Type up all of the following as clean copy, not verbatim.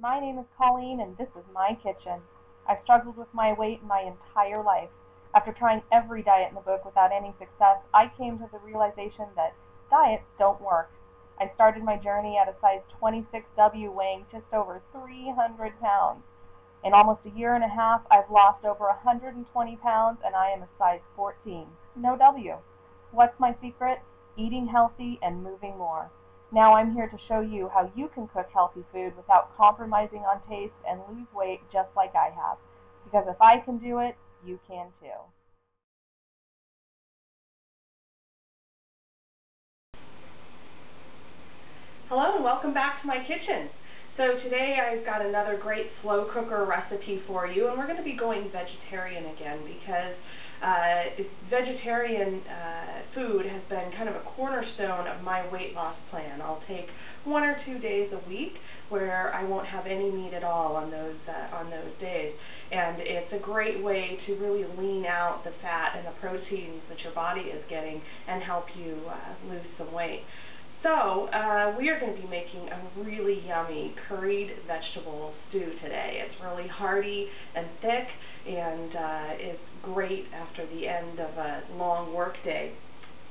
My name is Colleen, and this is my kitchen. I've struggled with my weight my entire life. After trying every diet in the book without any success, I came to the realization that diets don't work. I started my journey at a size 26W, weighing just over 300 pounds. In almost a year and a half, I've lost over 120 pounds, and I am a size 14. No W. What's my secret? Eating healthy and moving more. Now I'm here to show you how you can cook healthy food without compromising on taste and lose weight just like I have. Because if I can do it, you can too. Hello and welcome back to my kitchen. So today I've got another great slow cooker recipe for you, and we're going to be going vegetarian again because vegetarian food has been kind of a cornerstone of my weight loss plan. I'll take 1 or 2 days a week where I won't have any meat at all on those days, and it's a great way to really lean out the fat and the proteins that your body is getting and help you lose some weight. So we are going to be making a really yummy curried vegetable stew today. It's really hearty and thick, and it's great after the end of a long work day.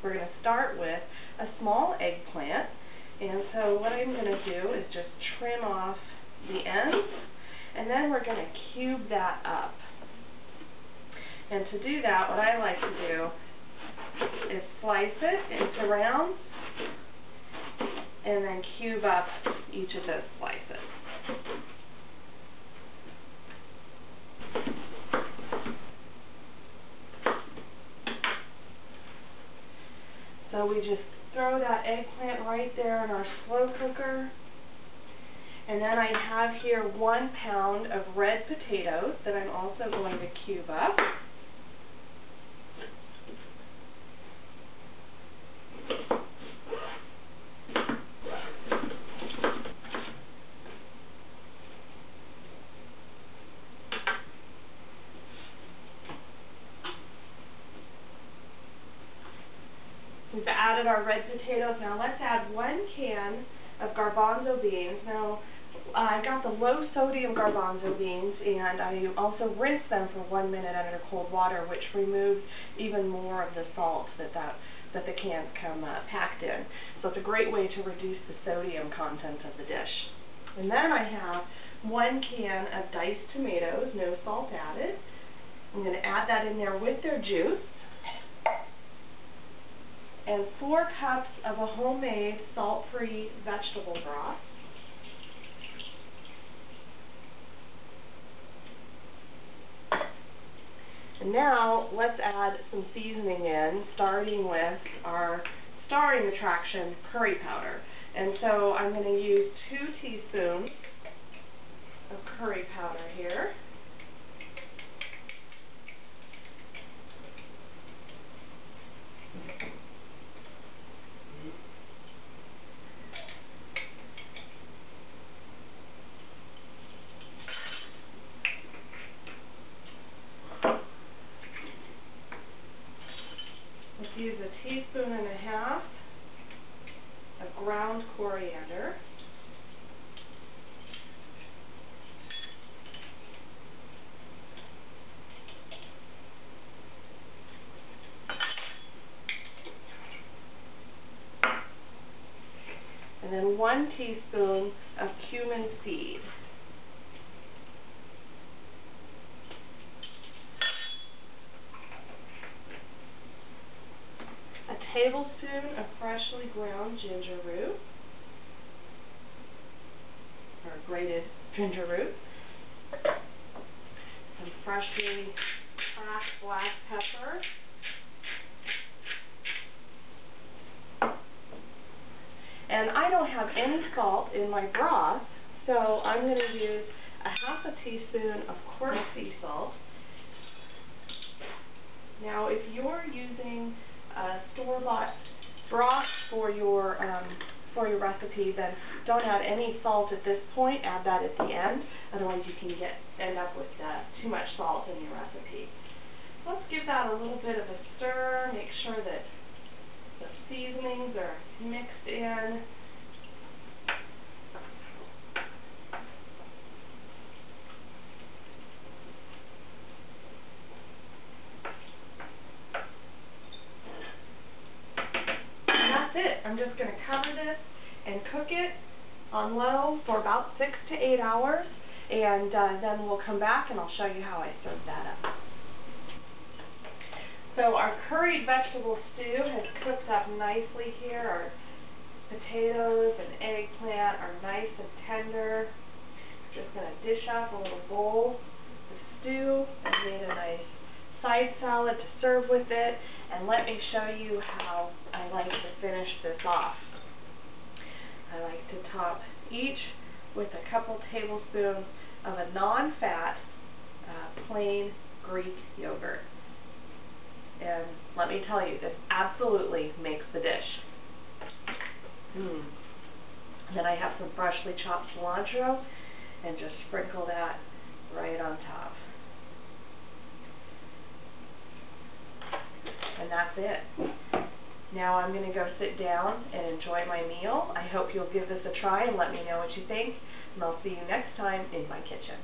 We're going to start with a small eggplant, and so what I'm going to do is just trim off the ends, and then we're going to cube that up. And to do that, what I like to do is slice it into rounds, and then cube up each of those slices. So we just throw that eggplant right there in our slow cooker. And then I have here 1 pound of red potatoes that I'm also going to cube up. We've added our red potatoes. Now let's add 1 can of garbanzo beans. Now I got the low sodium garbanzo beans, and I also rinsed them for 1 minute under cold water, which removes even more of the salt that the cans come packed in. So it's a great way to reduce the sodium content of the dish. And then I have 1 can of diced tomatoes, no salt added. I'm going to add that in there with their juice. And 4 cups of a homemade salt-free vegetable broth. And now let's add some seasoning in, starting with our starring attraction, curry powder. And so I'm going to use 2 teaspoons of curry powder here. Let's use 1.5 teaspoons of ground coriander. And then 1 teaspoon of cumin seed. A tablespoon of freshly ground ginger root, or grated ginger root, some freshly cracked black pepper, and I don't have any salt in my broth, so I'm going to use 1/2 teaspoon of coarse sea salt. Now, if you're using store-bought broth for your recipe, then don't add any salt at this point. Add that at the end. Otherwise, you can end up with too much salt in your recipe. Let's give that a little bit of a stir. Make sure that the seasonings are mixed in. just going to cover this and cook it on low for about 6 to 8 hours, and then we'll come back and I'll show you how I serve that up. So our curried vegetable stew has cooked up nicely here. Our potatoes and eggplant are nice and tender. Just going to dish up a little bowl of stew. I made a nice side salad to serve with it, and let me show you how I like to finish this off. I like to top each with a couple tablespoons of a non-fat plain Greek yogurt. And let me tell you, this absolutely makes the dish. Then I have some freshly chopped cilantro and just sprinkle that right on top. And that's it. Now I'm going to go sit down and enjoy my meal. I hope you'll give this a try and let me know what you think. And I'll see you next time in my kitchen.